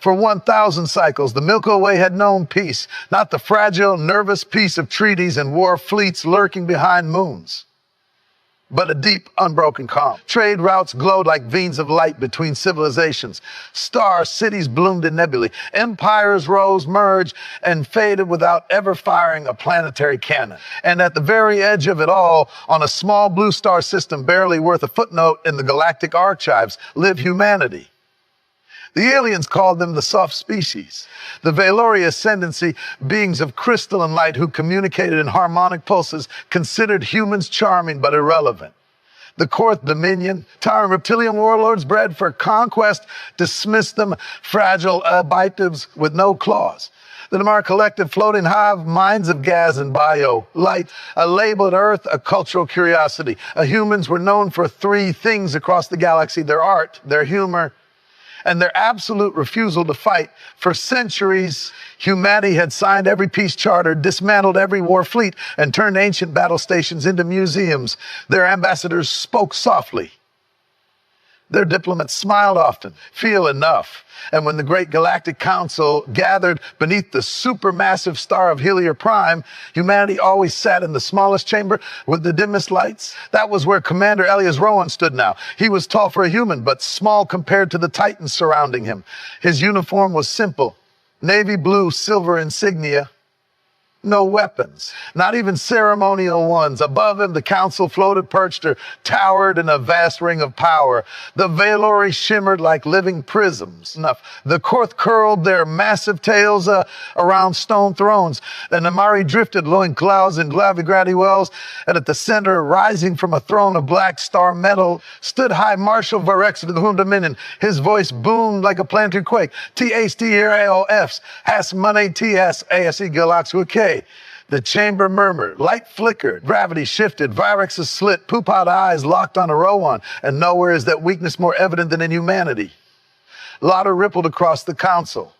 For 1,000 cycles, the Milky Way had known peace, not the fragile, nervous peace of treaties and war fleets lurking behind moons, but a deep, unbroken calm. Trade routes glowed like veins of light between civilizations. Star cities bloomed in nebulae. Empires rose, merged, and faded without ever firing a planetary cannon. And at the very edge of it all, on a small blue star system barely worth a footnote in the galactic archives, lived humanity. The aliens called them the soft species. The Valori ascendancy, beings of crystalline light who communicated in harmonic pulses, considered humans charming but irrelevant. The Korth Dominion, towering reptilian warlords bred for conquest, dismissed them, fragile albitives with no claws. The Namar Collective, floating hive, minds of gas and bio, light, a labeled Earth, a cultural curiosity. Humans were known for three things across the galaxy: their art, their humor, and their absolute refusal to fight. For centuries, humanity had signed every peace charter, dismantled every war fleet, and turned ancient battle stations into museums. Their ambassadors spoke softly. Their diplomats smiled often. Feel enough. And when the Great Galactic Council gathered beneath the supermassive star of Helios Prime, humanity always sat in the smallest chamber with the dimmest lights. That was where Commander Elias Rowan stood now. He was tall for a human, but small compared to the titans surrounding him. His uniform was simple: navy blue, silver insignia. No weapons, not even ceremonial ones. Above him, the council floated, perched, or towered in a vast ring of power. The Valori shimmered like living prisms. The Korth curled their massive tails around stone thrones. The Namari drifted, blowing clouds in Glavigrati wells. And at the center, rising from a throne of black star metal, stood High Marshal Varex of the Hum Dominion. His voice boomed like a planetary quake. T-H-T-R-A-O-Fs, Has Money T-S, A-S-E Galaxua-K. The chamber murmured, light flickered, gravity shifted, Virex's slit, poop-out eyes locked on a Rowan, and nowhere is that weakness more evident than in humanity. Laughter rippled across the council.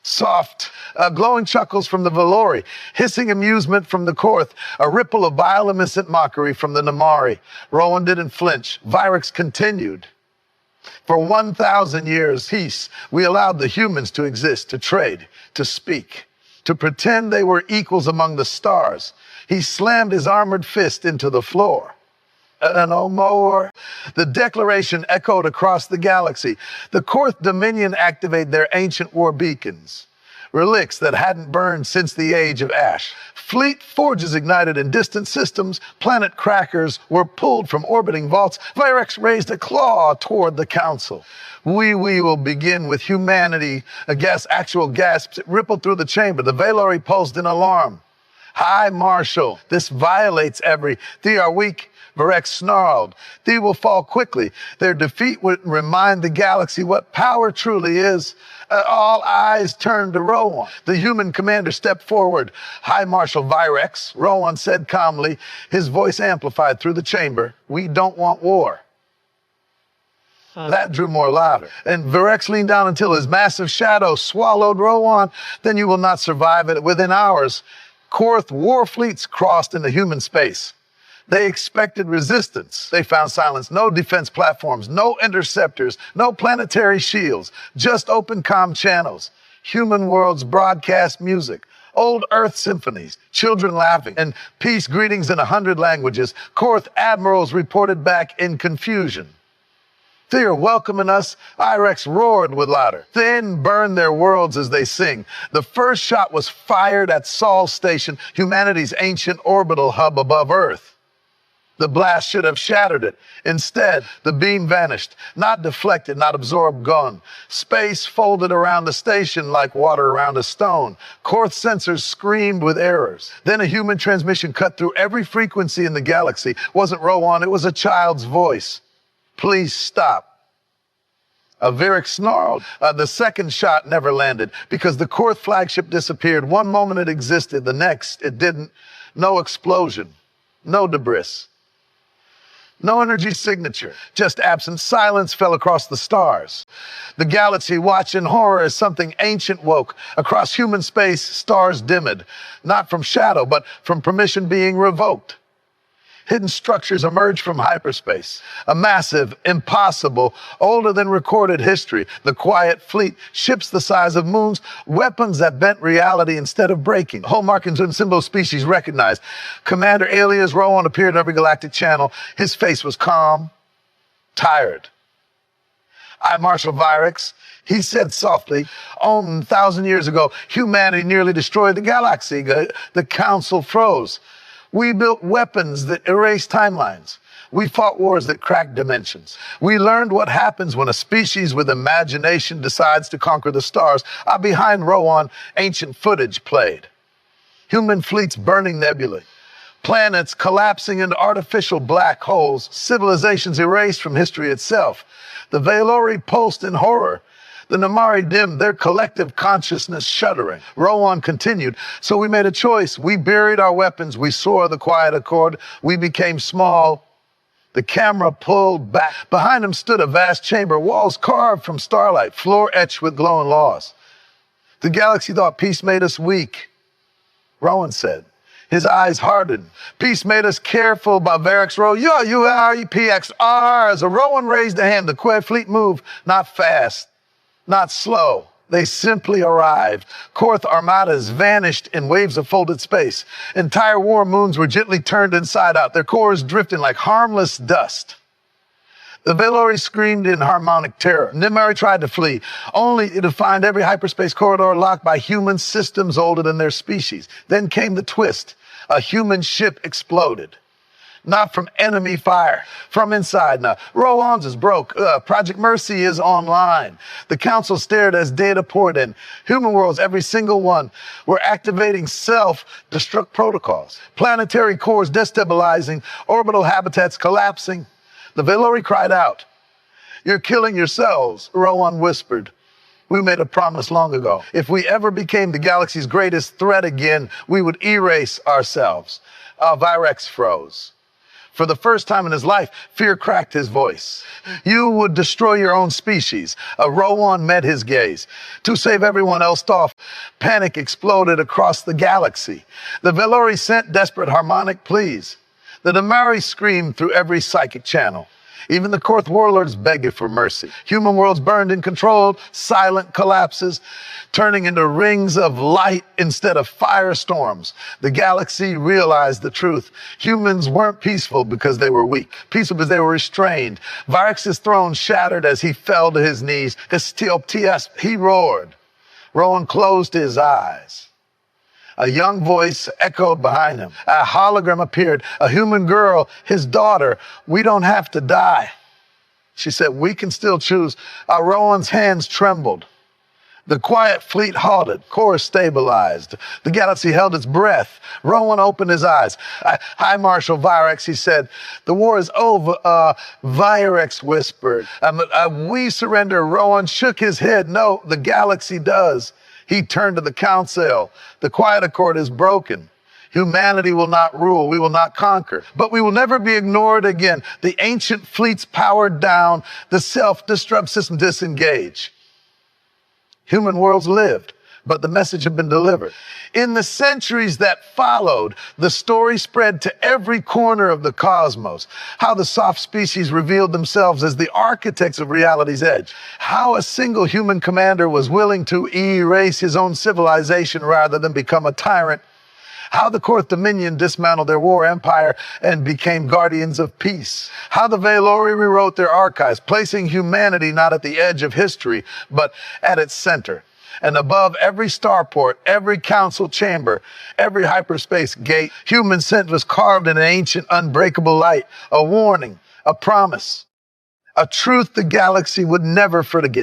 Soft, glowing chuckles from the Valori, hissing amusement from the Korth, a ripple of bioluminescent mockery from the Namari. Rowan didn't flinch. Virex continued. For 1,000 years, peace, we allowed the humans to exist, to trade, to speak, to pretend they were equals among the stars. He slammed his armored fist into the floor. No more. The declaration echoed across the galaxy. The Korth Dominion activated their ancient war beacons, relics that hadn't burned since the age of ash. Fleet forges ignited in distant systems. Planet crackers were pulled from orbiting vaults. Virex raised a claw toward the council. We will begin with humanity. Actual gasps rippled through the chamber. The Valori pulsed in alarm. High Marshal, this violates every. They are weak. Varex snarled. They will fall quickly. Their defeat would remind the galaxy what power truly is. All eyes turned to Rowan. The human commander stepped forward. High Marshal Virex, Rowan said calmly, his voice amplified through the chamber. We don't want war. That drew more louder. And Virex leaned down until his massive shadow swallowed Rowan. Then you will not survive it. Within hours, Korth war fleets crossed into human space. They expected resistance. They found silence. No defense platforms, no interceptors, no planetary shields, just open comm channels. Human worlds broadcast music, old Earth symphonies, children laughing, and peace greetings in 100 languages. Korth admirals reported back in confusion. They are welcoming us. Virex roared with laughter. Thin burned their worlds as they sing. The first shot was fired at Sol Station, humanity's ancient orbital hub above Earth. The blast should have shattered it. Instead, the beam vanished, not deflected, not absorbed, gone. Space folded around the station like water around a stone. Korth sensors screamed with errors. Then a human transmission cut through every frequency in the galaxy. It wasn't Rowan, it was a child's voice. Please stop. Virex snarled. The second shot never landed because the Korth flagship disappeared. One moment it existed, the next it didn't. No explosion, no debris. No energy signature, just absent. Silence fell across the stars. The galaxy watched in horror as something ancient woke. Across human space, stars dimmed, not from shadow, but from permission being revoked. Hidden structures emerged from hyperspace. A massive, impossible, older than recorded history. The quiet fleet, ships the size of moons, weapons that bent reality instead of breaking. Hallmarkings and symbol species recognized. Commander alias Rowan appeared in every galactic channel. His face was calm, tired. I, Marshal Vyrix, he said softly, 1,000 years ago, humanity nearly destroyed the galaxy. The Council froze. We built weapons that erased timelines. We fought wars that cracked dimensions. We learned what happens when a species with imagination decides to conquer the stars. Behind Rowan, ancient footage played. Human fleets burning nebulae. Planets collapsing into artificial black holes. Civilizations erased from history itself. The Valori pulsed in horror. The Namari dimmed, their collective consciousness shuddering. Rowan continued, so we made a choice. We buried our weapons. We saw the quiet accord. We became small. The camera pulled back. Behind him stood a vast chamber, walls carved from starlight, floor etched with glowing laws. The galaxy thought peace made us weak, Rowan said. His eyes hardened. Peace made us careful. Vyrix wrote, U-R-E-P-X-R. As Rowan raised a hand, the Qued fleet moved, not fast, not slow. They simply arrived. Korth armadas vanished in waves of folded space. Entire war moons were gently turned inside out, their cores drifting like harmless dust. The Valori screamed in harmonic terror. Nimari tried to flee, only to find every hyperspace corridor locked by human systems older than their species. Then came the twist. A human ship exploded. Not from enemy fire, from inside now. Rowan's is broke. Project Mercy is online. The Council stared as data poured in. Human worlds, every single one, were activating self-destruct protocols. Planetary cores destabilizing, orbital habitats collapsing. The Valori cried out. You're killing yourselves, Rowan whispered. We made a promise long ago. If we ever became the galaxy's greatest threat again, we would erase ourselves. Vyrix froze. For the first time in his life, fear cracked his voice. You would destroy your own species. Rowan met his gaze. To save everyone else off, panic exploded across the galaxy. The Valori sent desperate harmonic pleas. The Namari screamed through every psychic channel. Even the Korth warlords begged for mercy. Human worlds burned and controlled, silent collapses, turning into rings of light instead of firestorms. The galaxy realized the truth. Humans weren't peaceful because they were weak. Peaceful because they were restrained. Vyrix's throne shattered as he fell to his knees. He roared. Rowan closed his eyes. A young voice echoed behind him. A hologram appeared, a human girl, his daughter. We don't have to die. She said, we can still choose. Rowan's hands trembled. The quiet fleet halted, core stabilized. The galaxy held its breath. Rowan opened his eyes. Hi, Marshal Vyrix, he said. The war is over, Vyrix whispered. We surrender. Rowan shook his head. No, the galaxy does. He turned to the Council. The quiet accord is broken. Humanity will not rule. We will not conquer. But we will never be ignored again. The ancient fleets powered down. The self-destruct system disengaged. Human worlds lived, but the message had been delivered. In the centuries that followed, the story spread to every corner of the cosmos. How the soft species revealed themselves as the architects of reality's edge. How a single human commander was willing to erase his own civilization rather than become a tyrant. How the Korth Dominion dismantled their war empire and became guardians of peace. How the Valori rewrote their archives, placing humanity not at the edge of history, but at its center. And above every starport, every council chamber, every hyperspace gate, human scent was carved in an ancient, unbreakable light, a warning, a promise, a truth the galaxy would never forget.